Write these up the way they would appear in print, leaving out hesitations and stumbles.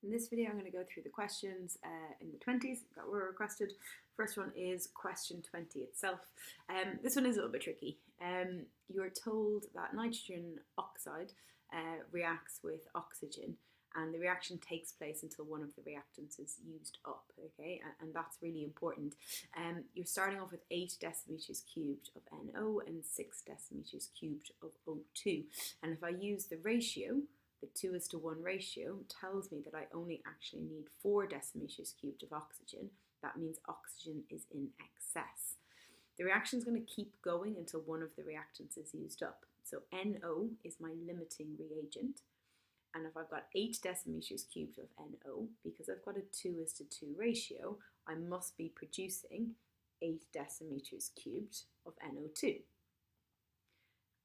In this video, I'm going to go through the questions in the 20s that were requested. First one is question 20 itself. This one is a little bit tricky. You're told that nitrogen oxide reacts with oxygen, and the reaction takes place until one of the reactants is used up, okay? And that's really important. You're starting off with 8 decimeters cubed of NO and 6 decimeters cubed of O2. And if I use the ratio, the 2:1 ratio, tells me that I only actually need 4 decimeters cubed of oxygen. That means oxygen is in excess. The reaction is going to keep going until one of the reactants is used up. So NO is my limiting reagent. And if I've got 8 decimeters cubed of NO, because I've got a 2:2 ratio, I must be producing 8 decimeters cubed of NO2.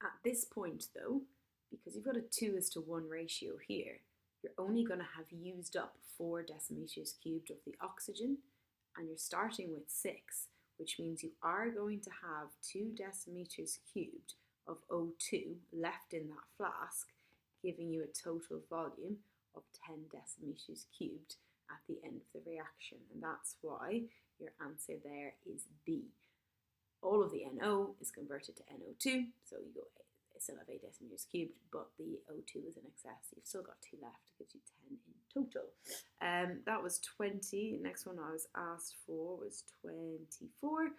At this point though, because you've got a 2:1 ratio here, you're only going to have used up 4 decimeters cubed of the oxygen, and you're starting with 6, which means you are going to have 2 decimeters cubed of O2 left in that flask, giving you a total volume of 10 decimeters cubed at the end of the reaction. And that's why your answer there is B. All of the NO is converted to NO2, so you still have 8 decimeters cubed, but the O2 is in excess. You've still got 2 left. It gives you 10 in total. That was 20. The next one I was asked for was 24,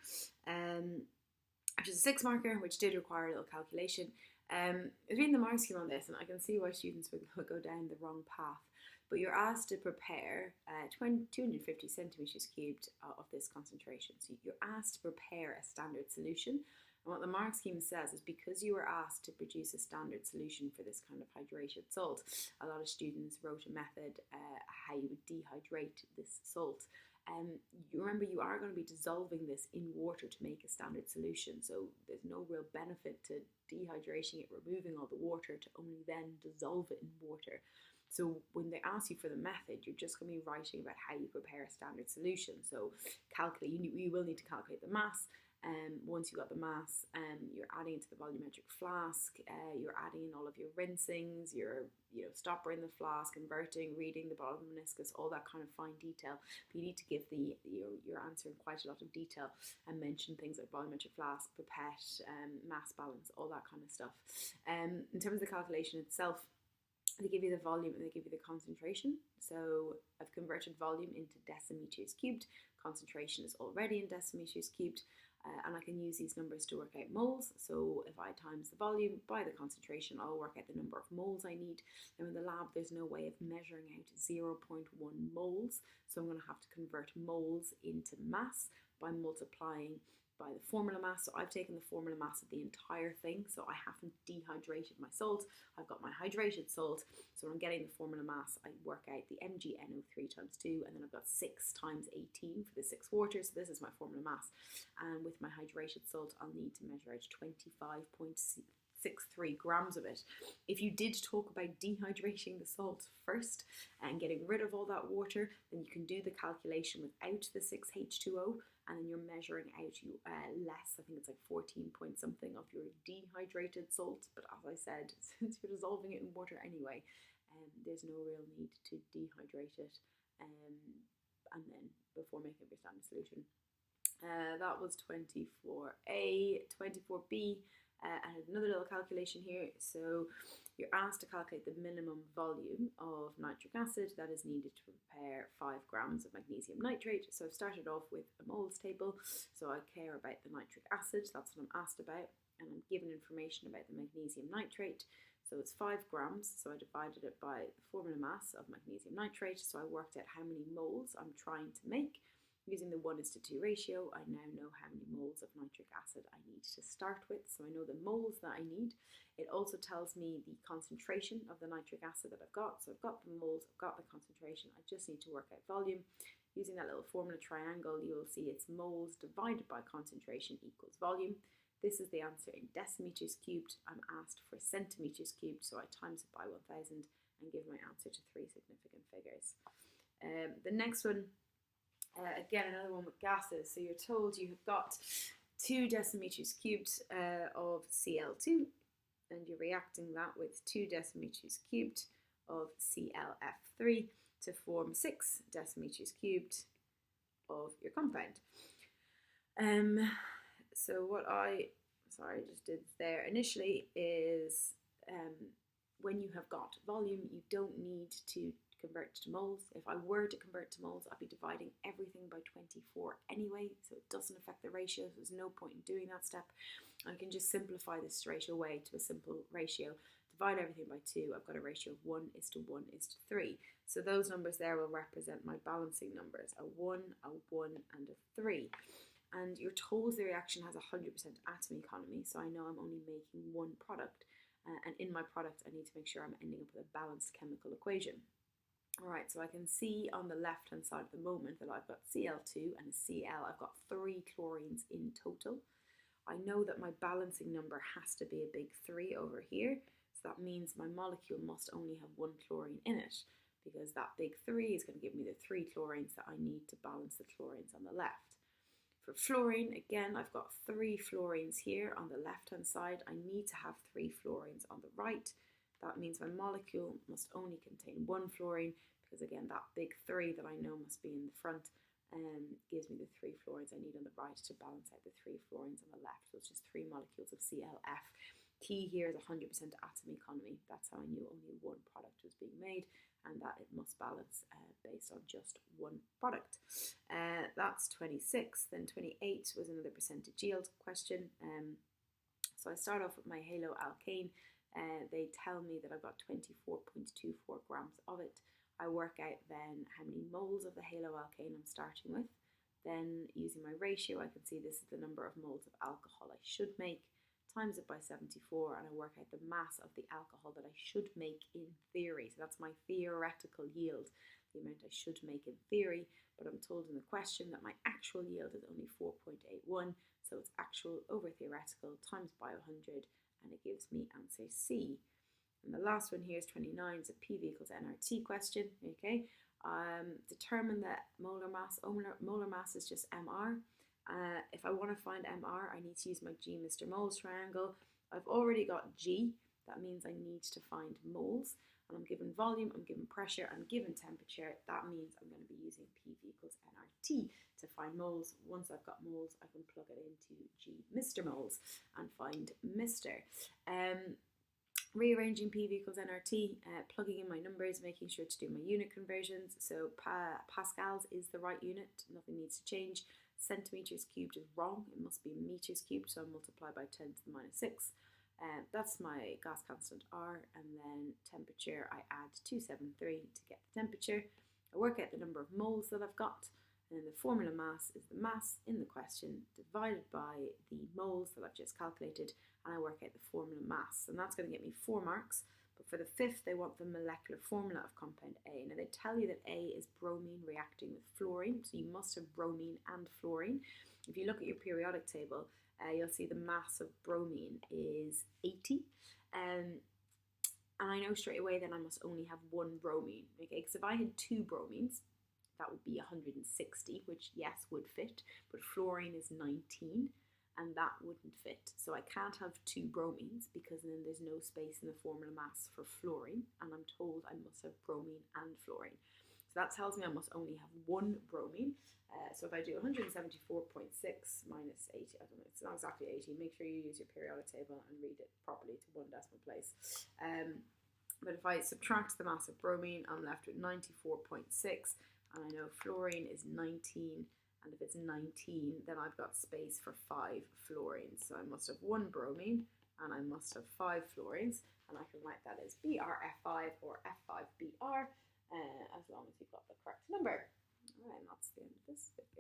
which is a 6 marker, which did require a little calculation. I was reading the mark scheme on this, and I can see why students would go down the wrong path. But you're asked to prepare 250 centimeters cubed of this concentration. So you're asked to prepare a standard solution. And what the mark scheme says is, because you were asked to produce a standard solution for this kind of hydrated salt, a lot of students wrote a method how you would dehydrate this salt. You remember, you are going to be dissolving this in water to make a standard solution, so there's no real benefit to dehydrating it, removing all the water, to only then dissolve it in water. So when they ask you for the method, you're just going to be writing about how you prepare a standard solution. So you will need to calculate the mass. Once you've got the mass, you're adding it to the volumetric flask, you're adding in all of your rinsings, your stopper in the flask, converting, reading the bottom of the meniscus, all that kind of fine detail. But you need to give your answer in quite a lot of detail and mention things like volumetric flask, pipette, mass balance, all that kind of stuff. In terms of the calculation itself, they give you the volume and they give you the concentration. So I've converted volume into decimeters cubed. Concentration is already in decimeters cubed. And I can use these numbers to work out moles. So if I times the volume by the concentration, I'll work out the number of moles I need. Now in the lab, there's no way of measuring out 0.1 moles. So I'm going to have to convert moles into mass by multiplying by the formula mass. So I've taken the formula mass of the entire thing, so I haven't dehydrated my salt. I've got my hydrated salt, so when I'm getting the formula mass, I work out the MgNO3 times 2, and then I've got 6 times 18 for the 6 water, so this is my formula mass. And with my hydrated salt, I'll need to measure out 25.63 grams of it. If you did talk about dehydrating the salt first and getting rid of all that water, then you can do the calculation without the 6H2O, and then you're measuring out less, I think it's like 14 point something of your dehydrated salt. But as I said, since you're dissolving it in water anyway, there's no real need to dehydrate it and then before making up your standard solution. That was 24A. 24B, I had another little calculation here. So you're asked to calculate the minimum volume of nitric acid that is needed to prepare 5 grams of magnesium nitrate. So I've started off with a moles table. So I care about the nitric acid, that's what I'm asked about. And I'm given information about the magnesium nitrate. So it's 5 grams, so I divided it by the formula mass of magnesium nitrate. So I worked out how many moles I'm trying to make. Using the 1:2 ratio, I now know how many moles of nitric acid I need to start with. So I know the moles that I need. It also tells me the concentration of the nitric acid that I've got. So I've got the moles, I've got the concentration. I just need to work out volume. Using that little formula triangle, you will see it's moles divided by concentration equals volume. This is the answer in decimeters cubed. I'm asked for centimeters cubed, so I times it by 1000 and give my answer to 3 significant figures. The next one, again, another one with gases. So you're told you have got 2 decimeters cubed of Cl2, and you're reacting that with 2 decimeters cubed of ClF3. to form 6 decimeters cubed of your compound. So what I just did there initially is when you have got volume, you don't need to convert to moles. If I were to convert to moles, I'd be dividing everything by 24 anyway, so it doesn't affect the ratio. So there's no point in doing that step. I can just simplify this straight away to a simple ratio. Divide everything by 2, I've got a ratio of 1:1:3. So those numbers there will represent my balancing numbers, a 1, a 1, and a 3. And you're told the reaction has 100% atom economy, so I know I'm only making one product. And in my product, I need to make sure I'm ending up with a balanced chemical equation. Alright, so I can see on the left-hand side at the moment that I've got Cl2 and Cl. I've got 3 chlorines in total. I know that my balancing number has to be a big 3 over here, so that means my molecule must only have 1 chlorine in it, because that big 3 is going to give me the 3 chlorines that I need to balance the chlorines on the left. For fluorine, again, I've got 3 fluorines here on the left-hand side. I need to have 3 fluorines on the right. That means my molecule must only contain 1 fluorine, because again, that big 3 that I know must be in the front gives me the 3 fluorines I need on the right to balance out the 3 fluorines on the left. So it's just 3 molecules of ClF. Key here is 100% atom economy. That's how I knew only one product was being made, and that it must balance based on just one product. That's 26. Then 28 was another percentage yield question. So I start off with my haloalkane. They tell me that I've got 24.24 grams of it. I work out then how many moles of the haloalkane I'm starting with. Then using my ratio, I can see this is the number of moles of alcohol I should make, times it by 74, and I work out the mass of the alcohol that I should make in theory. So that's my theoretical yield, the amount I should make in theory, but I'm told in the question that my actual yield is only 4.81, so it's actual over theoretical times by 100, and it gives me answer C. And the last one here is 29, it's a PV equals nRT question, okay? Determine the molar mass. Molar mass is just MR. If I want to find MR, I need to use my G Mr. Moles triangle. I've already got G, that means I need to find moles. And I'm given volume, I'm given pressure, I'm given temperature. That means I'm going to be using PV equals nRT to find moles. Once I've got moles, I can plug it into G Mr. Moles and find Mr. Rearranging PV equals nRT, plugging in my numbers, making sure to do my unit conversions. So pascals is the right unit, nothing needs to change. Centimeters cubed is wrong, it must be meters cubed, so I multiply by 10 to the minus 6. That's my gas constant R, and then temperature, I add 273 to get the temperature. I work out the number of moles that I've got, and then the formula mass is the mass in the question divided by the moles that I've just calculated, and I work out the formula mass, and that's going to get me 4 marks. But for the 5th, they want the molecular formula of compound A. Now they tell you that A is bromine reacting with fluorine, so you must have bromine and fluorine. If you look at your periodic table, you'll see the mass of bromine is 80. And I know straight away then I must only have 1 bromine, okay? Because if I had 2 bromines, that would be 160, which yes, would fit, but fluorine is 19. And that wouldn't fit. So I can't have 2 bromines because then there's no space in the formula mass for fluorine, and I'm told I must have bromine and fluorine. So that tells me I must only have 1 bromine. So if I do 174.6 minus 80, I don't know, it's not exactly 80, make sure you use your periodic table and read it properly to 1 decimal place. But if I subtract the mass of bromine, I'm left with 94.6, and I know fluorine is 19. And if it's 19, then I've got space for 5 fluorines. So I must have 1 bromine, and I must have 5 fluorines, and I can write that as BrF5 or F5Br, as long as you've got the correct number. All right, and that's the end of this video.